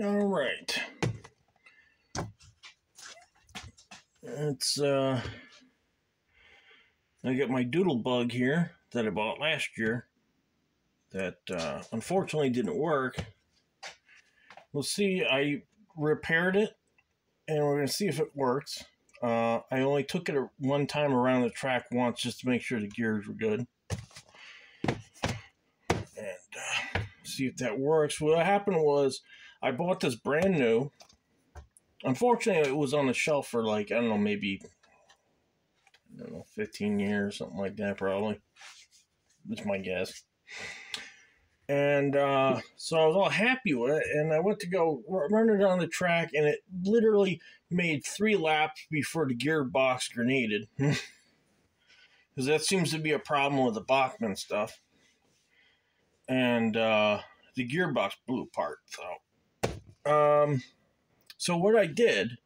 All right. It's I got my doodlebug here that I bought last year that unfortunately didn't work. We'll see. I repaired it and we're going to see if it works. I only took it one time around the track once just to make sure the gears were good. And see if that works. What happened was I bought this brand new. Unfortunately, it was on the shelf for like, I don't know, maybe, 15 years, something like that, probably. That's my guess. And so I was all happy with it, and I went to go run it on the track, and it literally made 3 laps before the gearbox grenaded. Because that seems to be a problem with the Bachmann stuff. And the gearbox blew apart. So what I did,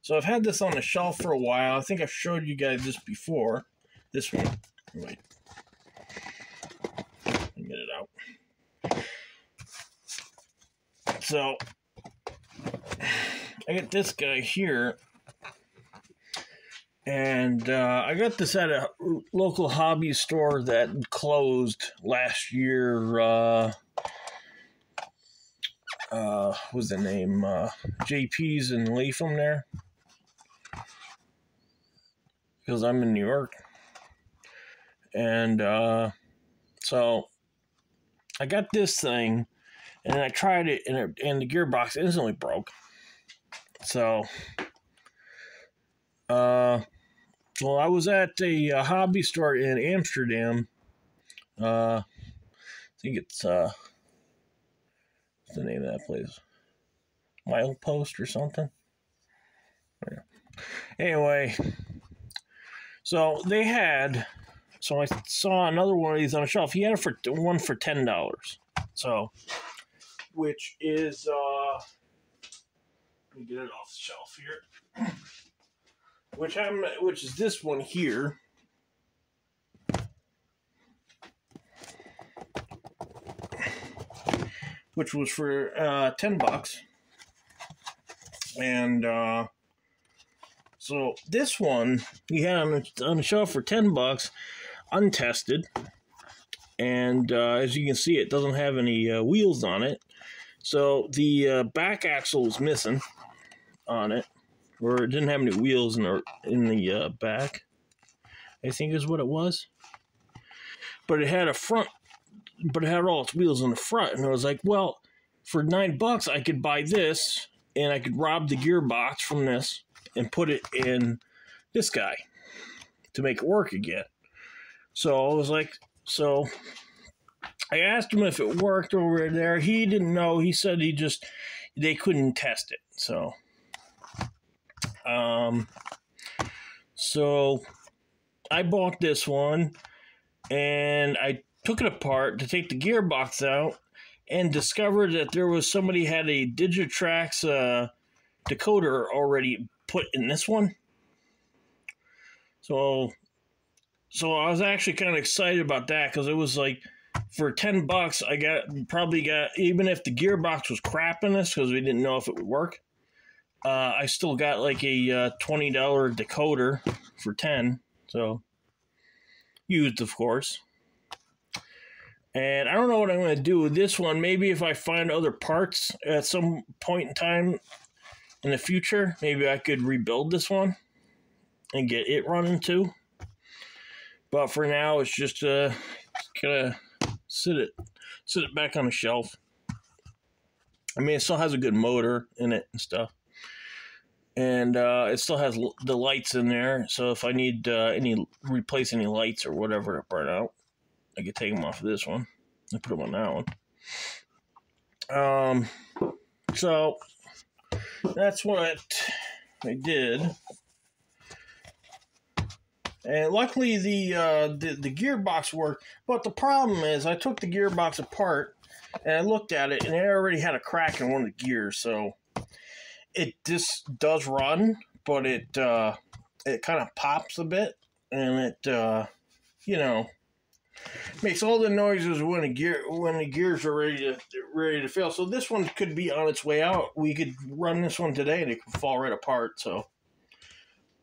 so I've had this on the shelf for a while. I think I've showed you guys this before. This one. Wait. Let me get it out. So, I got this guy here, and I got this at a local hobby store that closed last year. What was the name? JP's in Latham there, because I'm in New York, and so I got this thing. And I tried it, and the gearbox instantly broke. So, I was at a hobby store in Amsterdam. I think it's, what's the name of that place? Milepost or something? Yeah. Anyway, so I saw another one of these on the shelf. He had it for one for $10. So, which is, let me get it off the shelf here. Which is this one here. Which was for $10. And so this one he had on the shelf for $10, untested. And as you can see, it doesn't have any wheels on it. So the back axle was missing on it, or it didn't have any wheels in the back, I think is what it was. But it had all its wheels in the front, and I was like, well, for $9 I could buy this, and I could rob the gearbox from this and put it in this guy to make it work again. So I was like, I asked him if it worked over there. He didn't know. He said they couldn't test it. So, so I bought this one, and I took it apart to take the gearbox out, and discovered that there was somebody had a Digitrax decoder already put in this one. So I was actually kind of excited about that, because it was like, for $10, I probably got, even if the gearbox was crap in this, because we didn't know if it would work, I still got like a $20 decoder for $10. So, used, of course. And I don't know what I'm going to do with this one. Maybe if I find other parts at some point in time in the future, maybe I could rebuild this one and get it running too. But for now, it's just gonna sit it back on the shelf. I mean, it still has a good motor in it and stuff, and it still has the lights in there. So if I need replace any lights or whatever that burn out, I could take them off of this one and put them on that one. So that's what I did. And luckily the gearbox worked, but the problem is I took the gearbox apart and I looked at it, and it already had a crack in one of the gears. So just does run, but it kind of pops a bit, and it Makes all the noises when the gears are ready to fail. So this one could be on its way out. We could run this one today and it could fall right apart. So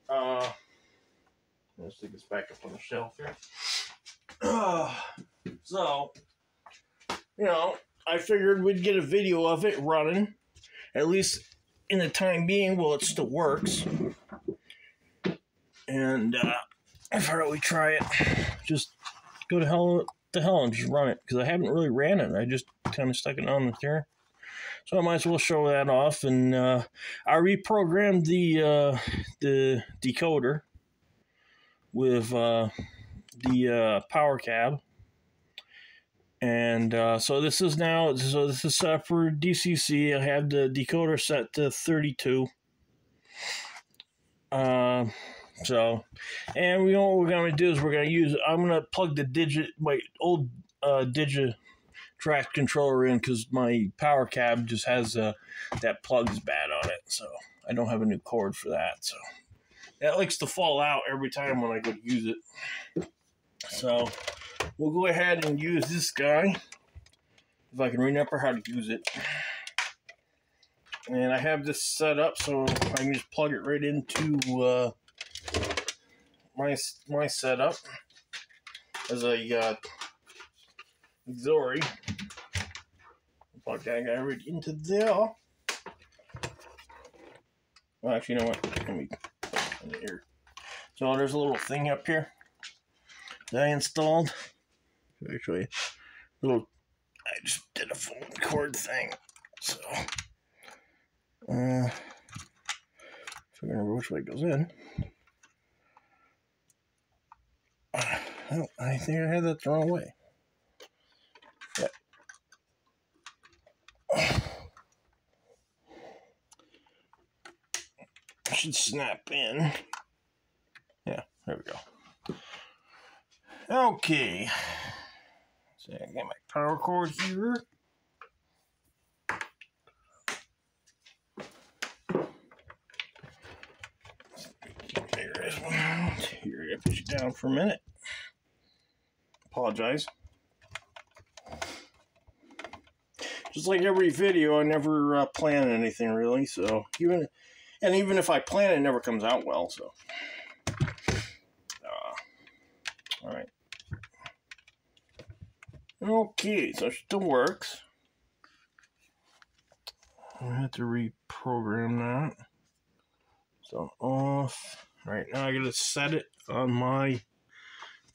let's take this back up on the shelf here. So, you know, I figured we'd get a video of it running, at least in the time being while it still works. And I thought we'd try it. Just go to hell and just run it, because I haven't really ran it. I just kind of stuck it on the steering. So I might as well show that off. And I reprogrammed the decoder with the power cab. And so this is set for DCC. I have the decoder set to 32. So, and we know what we're going to do is I'm going to plug my old Digitrack controller in, because my power cab just has that plug is bad on it. So I don't have a new cord for that. So that likes to fall out every time when I go to use it. So we'll go ahead and use this guy, if I can remember how to use it. And I have this set up so I can just plug it right into my setup as a auxiliary. Plug that guy right into there. Well, actually, you know what? Let me put it in here. So there's a little thing up here that I installed. Actually, I just did a full cord thing. So, if I can remember which way it goes in. Oh, I think I had that the wrong way. Yeah. I should snap in. Yeah, there we go. Okay. So I got my power cord here. There it is. Here, I gotta put you down for a minute. Apologize. Just like every video, I never plan anything really. So even if I plan, it never comes out well. So, all right. Okay, so it still works. I have to reprogram that. So off. Right now, I gotta set it on my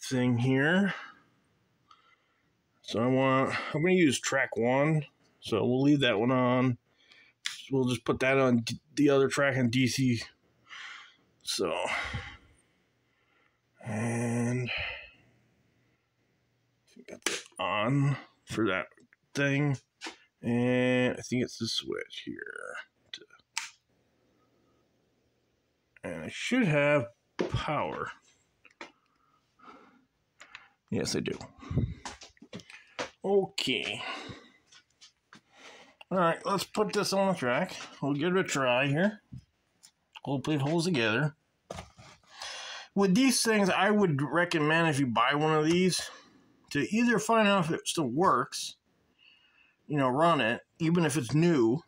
thing here. So I'm gonna use track 1. So we'll leave that one on. We'll just put that on the other track in DC. So, and I think that's on for that thing. And I think it's the switch here. And I should have power. Yes, I do. Okay. Alright, let's put this on the track. We'll give it a try here. Hopefully it holds together. With these things, I would recommend, if you buy one of these, to either find out if it still works, run it, even if it's new,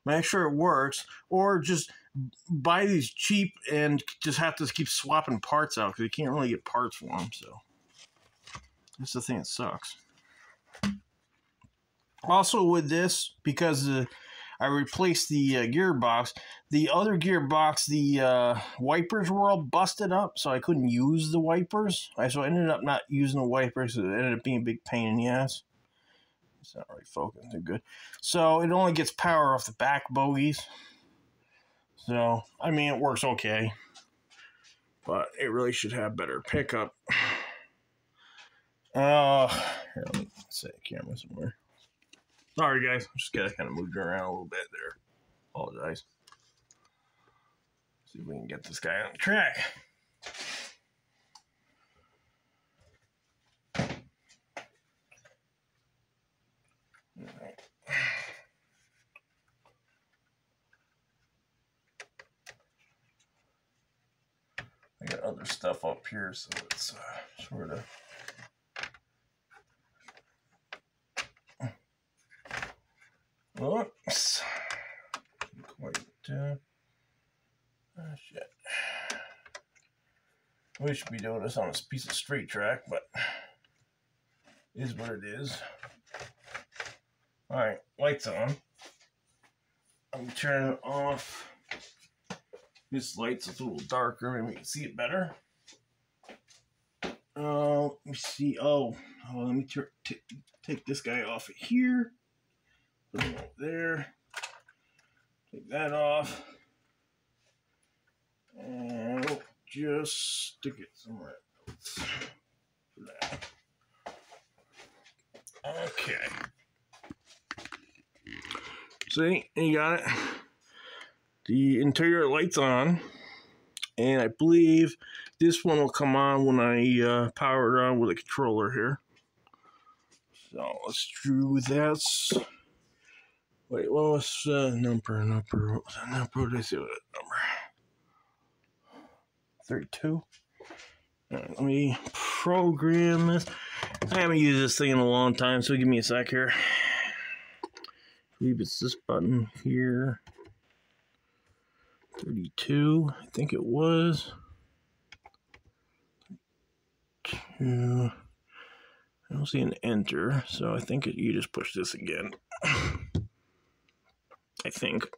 make sure it works, or just buy these cheap and just have to keep swapping parts out, because you can't really get parts for them. So that's the thing that sucks. Also with this, because I replaced the gearbox, the other gearbox, the wipers were all busted up, so I couldn't use the wipers. So I ended up not using the wipers. It ended up being a big pain in the ass. It's not really focusing good. So it only gets power off the back bogies. So, I mean, it works okay, but it really should have better pickup. Here, let me set the camera somewhere. Sorry, guys. I'm just gotta kind of move it around a little bit there. Apologize. See if we can get this guy on the track. All right. I got other stuff up here, so it's sort of nice. Quite, oh shit. We should be doing this on this piece of straight track, but it is what it is. Alright, lights on. I'm turning off. This light's a little darker, maybe you can see it better. Let me see. Oh, let me take this guy off of here. Put him over there. Take that off. And we'll just stick it somewhere else. Okay. See, you got it. The interior light's on. And I believe this one will come on when I power it on with a controller here. So let's do that. Wait, what was number? What was that number? What did I say with that number? 32. All right, let me program this. I haven't used this thing in a long time, so give me a sec here. I believe it's this button here. 32, I think it was. 2. I don't see an enter, so I think you just push this again. I think.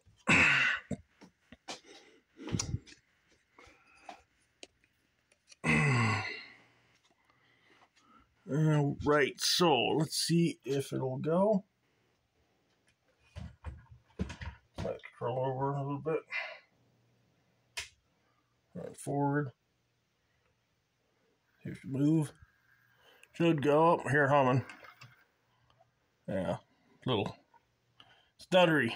Right, so let's see if it'll go. Let's scroll over a little bit. Right, forward. Here's the move. Should go up here humming. Yeah, little stuttery.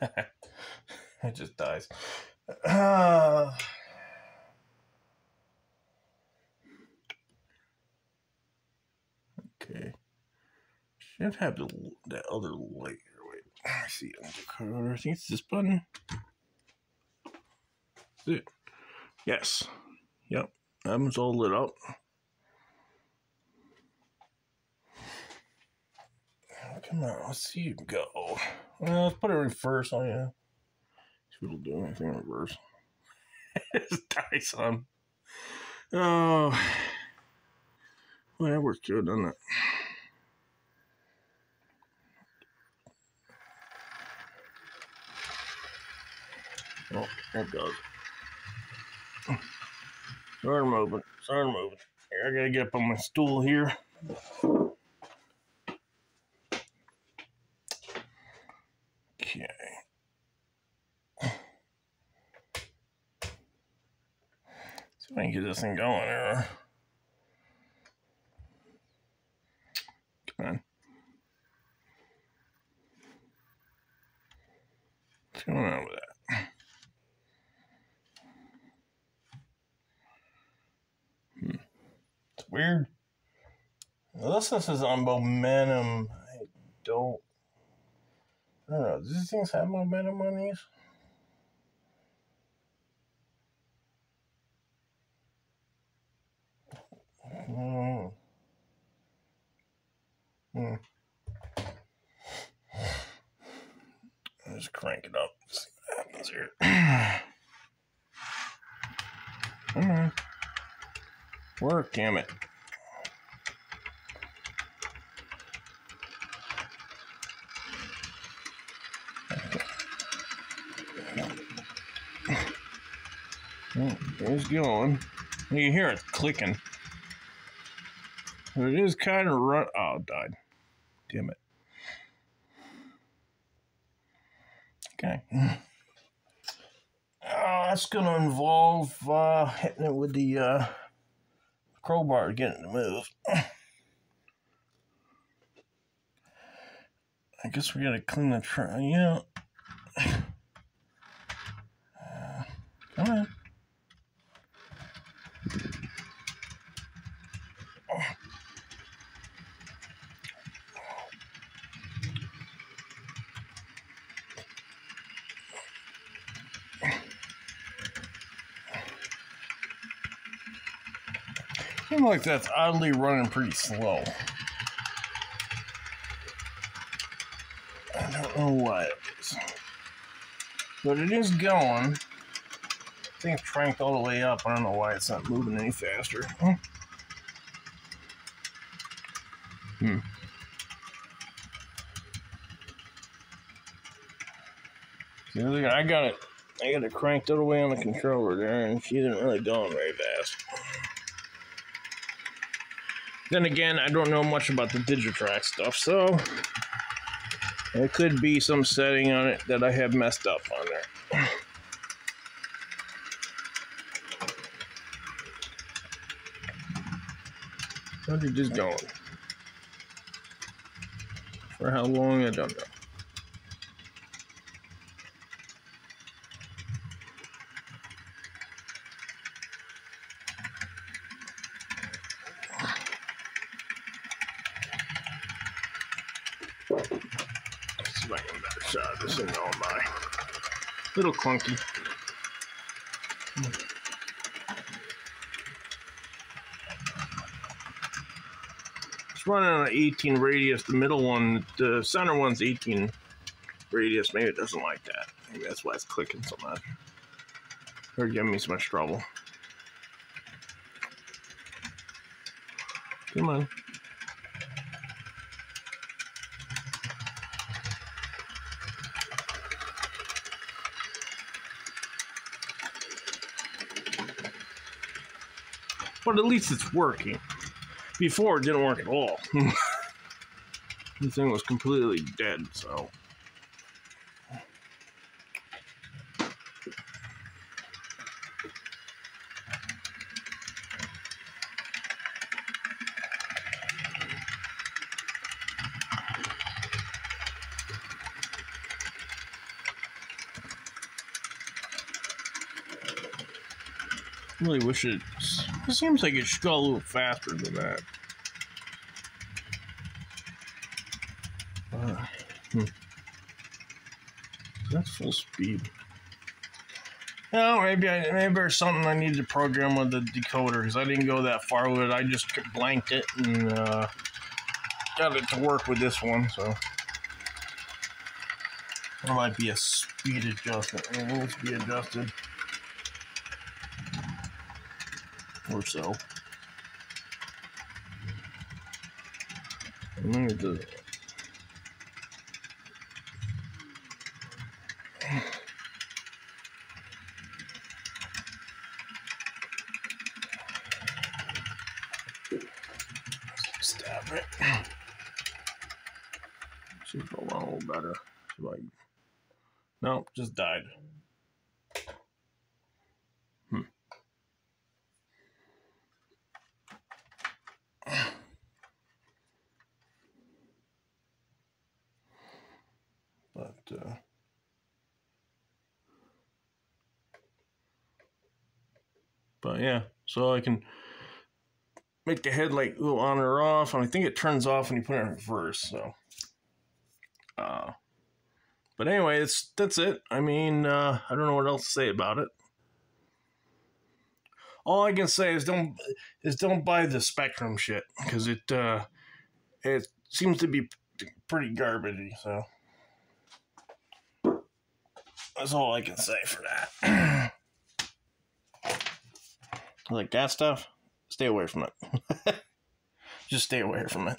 It just dies. Okay. Should have that other light. Wait, I see it. I think it's this button. That's it. Yes. Yep. That one's all lit up. Come on, let's see it go. Well, let's put it in reverse on you. See if it'll do anything in reverse. Just dies on. Oh. Well, that works good, doesn't it? Oh, there it goes. Start moving. Here, I gotta get up on my stool here. Okay. See if I can get this thing going here. Come on. What's going on with that? It's weird. Unless this is on momentum, I don't know. Do these things have momentum on these? I'll just crank it up. See what happens here. Come on. Work, damn it. Oh, it's going. You hear it clicking. But it is kind of run. Oh, it died. Damn it. Okay. That's going to involve hitting it with the crowbar to get it to move. I guess we got to clean the track. Yeah. Come on. Seems like that's oddly running pretty slow. I don't know why it is. But it is going. I think it's cranked all the way up. I don't know why it's not moving any faster. See, I got it cranked all the way on the controller there, and she isn't really going very fast. Then again, I don't know much about the Digitrack stuff, so it could be some setting on it that I have messed up on there. How's it just going? For how long, I don't know. Let's see if I can get a better shot of this thing going by. A little clunky. It's running on an 18 radius. The middle one, the center one's 18 radius. Maybe it doesn't like that. Maybe that's why it's clicking so much. Or giving me so much trouble. Come on. But at least it's working. Before, it didn't work at all. The thing was completely dead, so. I really wish it seems like it should go a little faster than that. That's full speed. No, maybe there's something I need to program with the decoder, because I didn't go that far with it. I just blanked it and got it to work with this one, so. There might be a speed adjustment. It needs to be adjusted. Or so. And then it does. Stab it. See if it'll run a little better. Nope, just died. But yeah, so I can make the headlight go on or off, and I think it turns off when you put it in reverse. So, but anyway, that's it. I mean, I don't know what else to say about it. All I can say is don't buy the Spectrum shit, because it seems to be pretty garbagey. So that's all I can say for that. Like that stuff, stay away from it. Just stay away from it.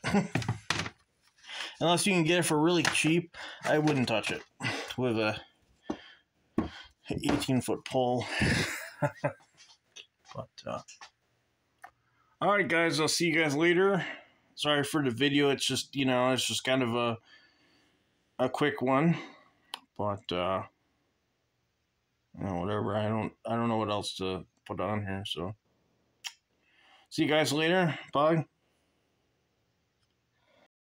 Unless you can get it for really cheap, I wouldn't touch it with a 18-foot pole. But all right, guys, I'll see you guys later. Sorry for the video. It's just, it's just kind of a quick one. But whatever. I don't know what else to put on here. So see you guys later. Bye.